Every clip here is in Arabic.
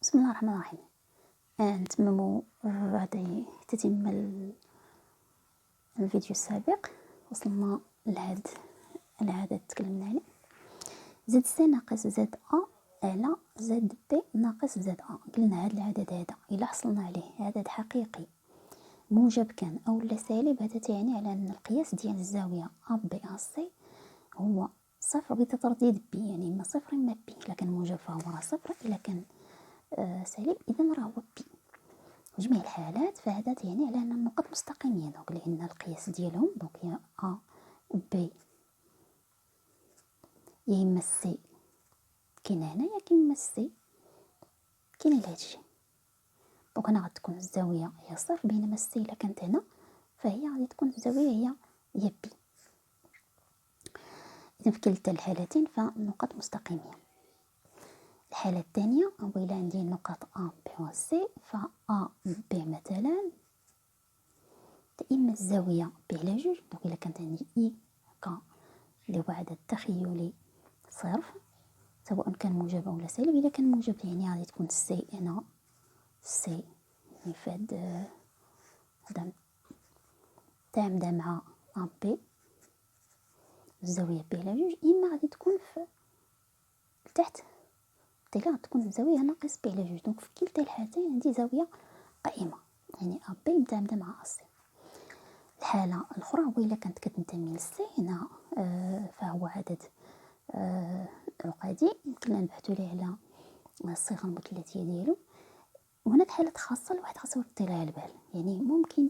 بسم الله الرحمن الرحيم. نتمموا بعد تتم الفيديو السابق. وصلنا لهاد العدد تكلمنا عليه، زد سي ناقص زد ا على زد بي ناقص زد ا. قلنا هاد العدد هذا الا حصلنا عليه عدد حقيقي موجب كان او لا سالب، هذا تعني على ان القياس ديال الزاويه ا بي ا سي هو صفر بترديد بي، يعني اما صفر اما بي. الا كان موجب فهو راه صفر، الا كان سالب اذا راه هو بي. في جميع الحالات فهذا تعني على ان النقط مستقيمين، دونك لان القياس ديالهم دونك هي ا بي يا اما سي كاين هنايا، يا اما سي كاين لهاد الشيء. دونك هنا غتكون الزاويه هي صفر، بينما السي الا كانت هنا فهي غادي تكون الزاويه هي بي. اذا في كلتا الحالتين فالنقط مستقيمين. الحالة الثانية هو إلا عندي نقاط A B و C، ف A B مثلا إما الزاوية B على جوج، دونك إلا كانت عندي I ك اللي هو عدد تخيلي صرف سواء كان موجب أو لا سالب. إلا كان موجب يعني غادي تكون C هنا، C يعني فهاد هذا تعامد مع A B الزاوية B على جوج، إما غادي تكون في لتحت طلع تكون الزاوية ناقص بي على جوج. دونك في كلتا الحالتين عندي زاوية قائمة، يعني ا بي متعامدة مع ا سي. الحالة الأخرى هو إلا كانت كتنتمي للسي هنا فهو عدد عقدي، يمكننا نبحثو ليه على الصيغة المثلثية ديالو. وهناك حالات خاصة الواحد خاصو يرد لها البال، يعني ممكن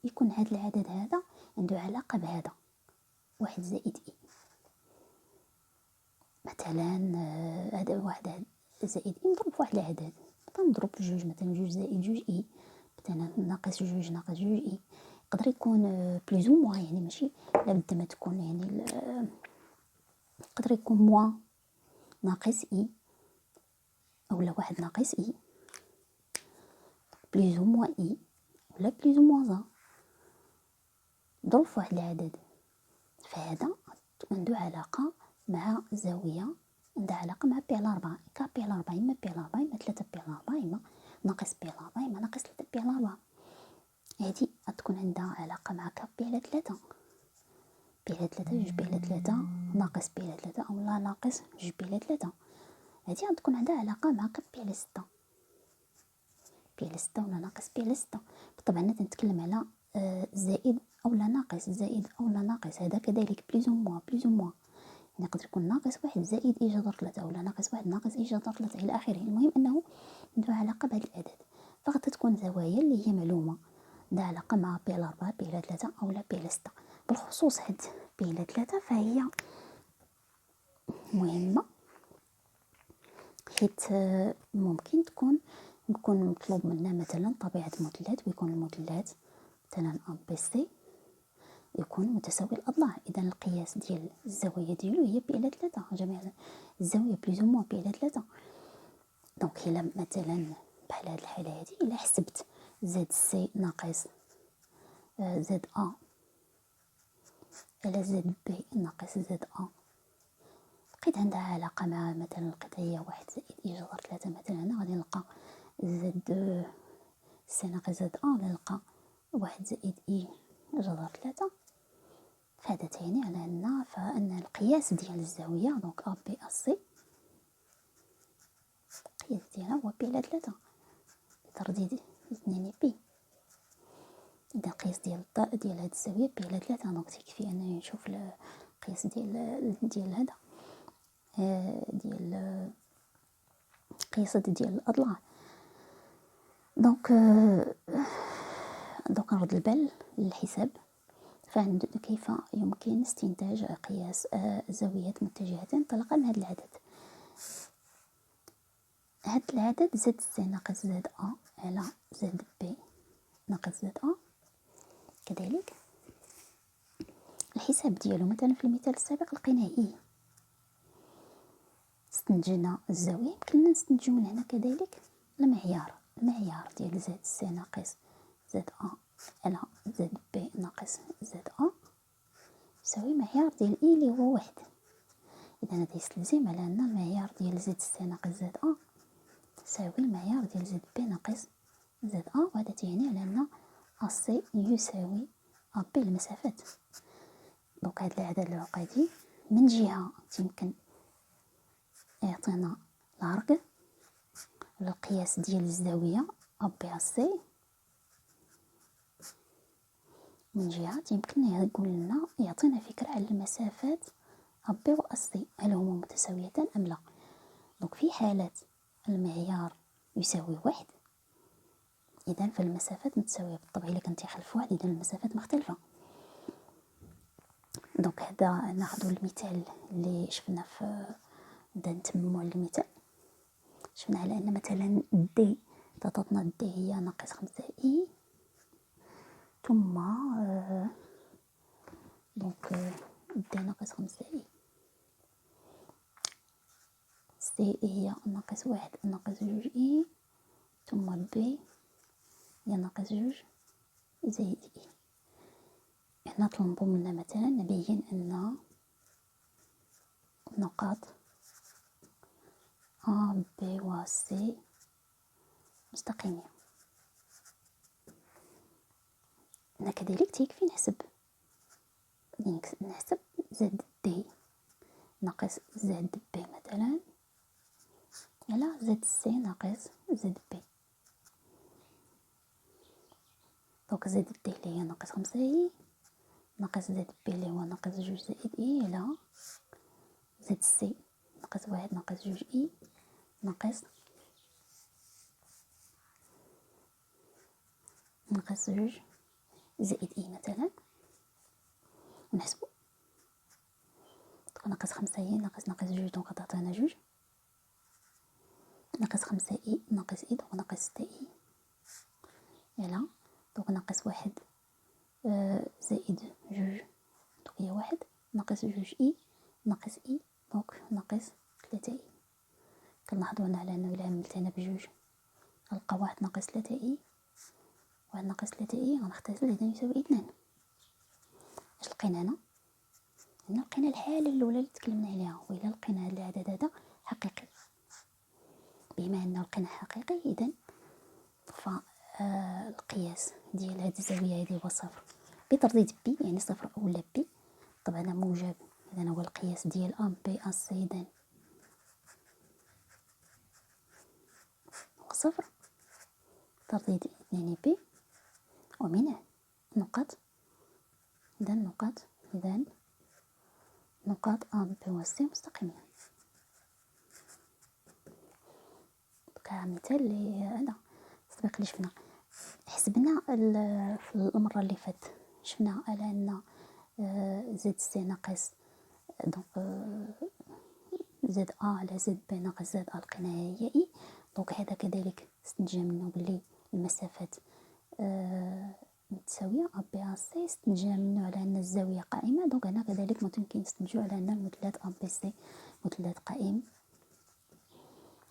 يكون هذا العدد هذا عنده علاقة بهذا واحد زائد اي مثلا. هذا واحد زائد اي نضرب في واحد العدد، نضرب في جوج مثلا، جوج زائد جوج اي مثلا ناقص جوج ناقص جوج اي. يقدر يكون بلوز او موان، يعني ماشي لابد ما تكون يعني يقدر يكون موان ناقص اي اولا واحد ناقص اي، بلوز او موان اي ولا بلوز او موان زا. ضرب في واحد العدد فهذا عنده علاقة مع زاوية، عندها علاقة مع بي على 4. كا بي على 4 إما بي على 4 إما 3 بي على 4 إما ناقص بي على 4 إما ناقص 3 بي على 4. هادي غتكون عندها علاقة مع كا بي على 3، بي على 3 جوج بي على 3 ناقص بي على 3 أولا ناقص جوج بي على 3. هادي غتكون عندها علاقة مع كا بي على 6، بي على 6 ولا ناقص بي على 6. طبعا أنا تنتكلم على زائد أولا ناقص، زائد أولا ناقص. هذا كذلك بليز أو موان، بليز أو موان يعني يقدر يكون ناقص واحد زائد اي جذر 3 ولا ناقص واحد ناقص اي جذر 3 إلى آخره. المهم أنه عنده علاقة بهذا الأعداد. فقد تكون زوايا اللي هي معلومة عندها علاقة مع بي على 4 بي على 3 أولا بي على 6. بالخصوص هاد بي على 3 فهي مهمة، حيت ممكن يكون مطلوب منا مثلا طبيعة مثلث، ويكون المثلث مثلا ا بي سي يكون متساوي الأضلاع. إذا القياس ديال الزاوية ديالو هي بي على 3، جميع الزاوية بليز أو موان بي على 3. دونك إلا مثلا بحال هاد الحالة هادي، إلا حسبت زد سي ناقص زد ا على زد بي ناقص زد ا، لقيت عندها علاقة مع مثلا لقيت هي واحد زائد اي جذر 3 مثلا. هنا غادي نلقى زد سي ناقص زد ا نلقى واحد زائد اي جذر 3. فهذا تعني على أن القياس ديال الزاوية دونك ا بي ا سي القياس ديالها هو بي على 3 ترديد 2 بي. إذا القياس ديال هاد الزاوية بي على 3، دونك تكفي أنني نشوف القياس ديال هذا ديال قياسات ديال الأضلاع. دونك نرد البال للحساب. فعند كيف يمكن استنتاج قياس زاويات متجهتين انطلاقا من هذا العدد. هاد العدد زد سي ناقص زد ا على زد بي ناقص زد ا كذلك الحساب ديالو مثلا في المثال السابق لقيناه اي، استنتجنا الزاوية. يمكننا نستنتجو من هنا كذلك المعيار ديال زد سي ناقص زد ا على زد بي ناقص زد ا يساوي معيار ديال اي اللي هو واحد. اذا هذا يستلزم على ان المعيار ديال زد سي ناقص زد ا يساوي المعيار ديال زد بي ناقص زد أ، وهذا تعني على أن أسي يساوي أبي المسافات. دونك هاد العدد العقدي من جهة يمكن يعطينا العرض القياس ديال الزاوية أبي أسي، من جهة يمكن يقول لنا يعطينا فكرة على المسافات أبي و أسي هل هما متساويتان أم لا. دونك في حالة المعيار يساوي 1 إذا فالمسافات متساوية بالطبع. إلا كانت يخلف 1 إذا المسافات مختلفة. دونك هذا ناخذ المثال اللي شفنا في نبدا نتممو على المثال. شفنا على أن مثلا دي تعطاتنا دي هي ناقص 5 إي، ثم دونك دي ناقص 5 إي، سي هي ناقص 1 ناقص 2 إي، ثم بي هي ناقص 2 زائد إي. هنا طلبوا منا مثلا نبين أن نقاط أ بي و سي مستقيمة. هنا كذلك تيكفي نحسب زد دي ناقص زد بي مثلا على زد سي ناقص زد بي. دونك زد دي اللي هي ناقص 5 إي ناقص زد بي اللي هو ناقص 2 زائد إي على زد سي ناقص 1 ناقص 2 إي ناقص 2 زائد إي مثلا، ونحسبو ناقص 5 إي ناقص 2 دونك تعطينا 2 ناقص 5 إي ناقص إي دونك ناقص 6 إي على دونك ناقص 1 زائد 2 دونك هي 1 ناقص 2 إي ناقص إي دونك ناقص 3 إي. كنلاحظوا هنا على أنه إلا عملت هنا بجوج غنلقى 1 ناقص 3 إي، 1 ناقص 3 إي غنختزل إذا يساوي 2. اش لقينا هنا؟ هنا لقينا الحالة الأولى اللي تكلمنا عليها، وإلا لقينا هذا العدد هذا حقيقي. بما أنه لقينا حقيقي إذن فالقياس ديال هذه الزاوية هذه هو صفر بترديد بي، يعني صفر أولا بي طبعا موجب. إذن هو القياس ديال أ بي أ سي إذن هو صفر ترديد 2 بي، ومنه نقاط إذن نقاط أ بي و سي مستقيمة. كمثال اللي هذا سبق اللي شفنا حسبنا في المرة اللي فات شفنا على أن زد سي ناقص دونك زد أ على زد بي ناقص زد أ لقيناها هي إي. دونك هذا كذلك استنتجنا منه بلي المسافات متساوية أ بي أ سي. استنتجنا منه على أن الزاوية قائمة. دونك هنا كذلك ممكن نستنتجو على أن المثلث أ بي سي مثلث قائم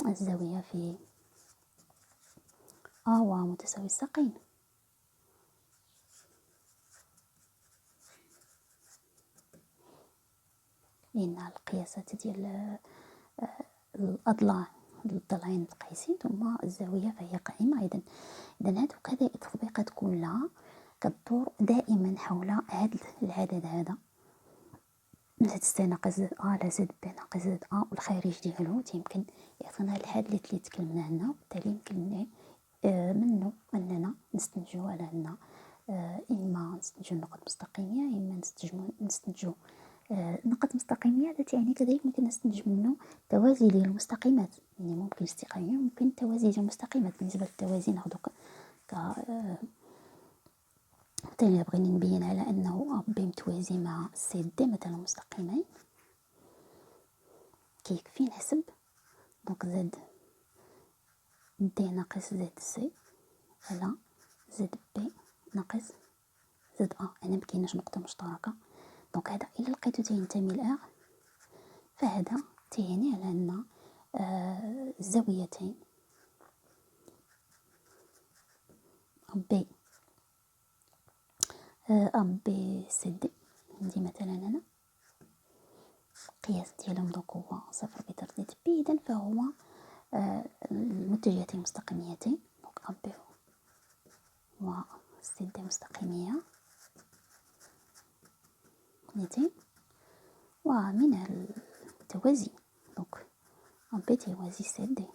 الزاوية في أ ومتساوي الساقين. لأن القياسات ديال الأضلاع الضلعين متقايسين ثم الزاوية فهي قائمة. إذن هذوك هذه التطبيقات كلها كتدور دائما حول هذا العدد هذا زد سي ناقص زد أ على زد بي ناقص زد أ، والخارج ديالو يمكن يعطينا الحالة اللي تكلمنا عنها. وبالتالي يمكن منه أننا نستنتجو على أن إما نستنتجو نقط مستقيمية إما نستنتجو نقط مستقيمية. هذا يعني كذلك ممكن نستنتج منه توازي ديال المستقيمات، يعني ممكن استقامية ممكن توازي ديال المستقيمات. بالنسبة للتوازي ناخدو مثلا بغينا نبين على أنه أ بي متوازي مع سي دي مثلا مستقيمين، كيكفي نحسب دونك زد دي ناقص زد سي على زد بي ناقص زد أ، يعني مكايناش نقطة مشتركة. دونك هذا إلا لقيتو تينتمي لآ فهذا تيعني على أن الزاويتين أ بي سي دي عندي مثلا هنا القياس ديالهم دونك هو صفر بترديد بي. إذن فهو المتجهتين المستقيميتين، دونك ا بي و سي دي مستقيمية اثنتين، ومن التوازي دونك ا بي توازي سي دي.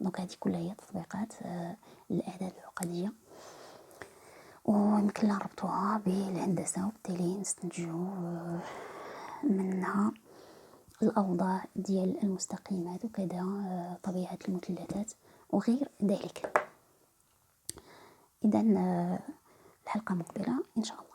دونك هذه كلها هي تطبيقات الأعداد العقدية، ويمكن نربطوها بالهندسة، وبالتالي نستنتجو منها الأوضاع ديال المستقيمات وكذا طبيعة المثلثات وغير ذلك. إذن الحلقة مقبلة إن شاء الله.